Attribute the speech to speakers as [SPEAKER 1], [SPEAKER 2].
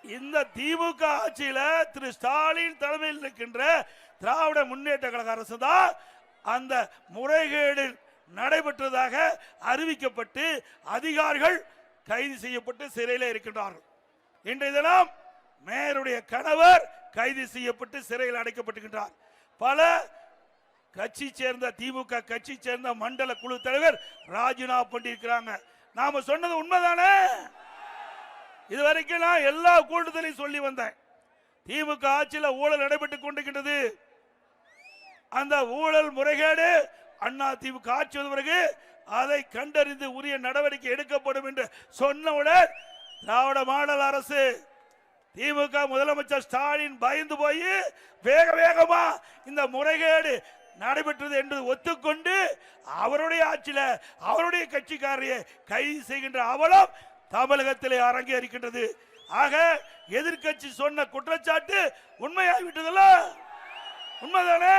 [SPEAKER 1] இந்த திமுக ஆட்சியில திரு ஸ்டாலின் தலைமையில் இருக்கின்ற திராவிட முன்னேற்ற கழக அரசு தான் அந்த முறைகேடு நடைபெற்றதாக அறிவிக்கப்பட்டு அதிகாரிகள் கைது செய்யப்பட்டு சிறையில் இருக்கின்றார்கள். இன்றைய தினம் மேயருடைய கணவர் கைது செய்யப்பட்டு சிறையில் அடைக்கப்பட்டிருக்கின்றார். பல கட்சி சேர்ந்த திமுக கட்சி சேர்ந்த மண்டல குழு தலைவர் ராஜினாமா பண்ணியிருக்கிறாங்க. நாம சொன்னது உண்மைதானே? இதுவரைக்கும் நான் எல்லா கூட்டத்திலையும் சொல்லி வந்தேன். திமுக ஆட்சியில் ஊழல் நடைபெற்றுக் கொண்டிருக்கின்றது. அந்த ஊழல் முறைகேடு அண்ணா திமுக ஆட்சி வந்த பிறகு அதை கண்டறிந்து உரிய நடவடிக்கை எடுக்கப்படும் என்று சொன்னவுடன் திராவிட மாடல் அரசு திமுக முதலமைச்சர் ஸ்டாலின் பயந்து போய் வேக வேகமா இந்த முறைகேடு நடைபெற்றது என்று ஒத்துக்கொண்டு அவருடைய ஆட்சியில அவருடைய கட்சிக்காரையை கைது செய்கின்ற அவலம் தமிழகத்திலே அரங்கேறிக்கின்றது. ஆக எதிர்கட்சி சொன்ன குற்றச்சாட்டு உண்மையாகிவிட்டதல்ல? உண்மைதானே?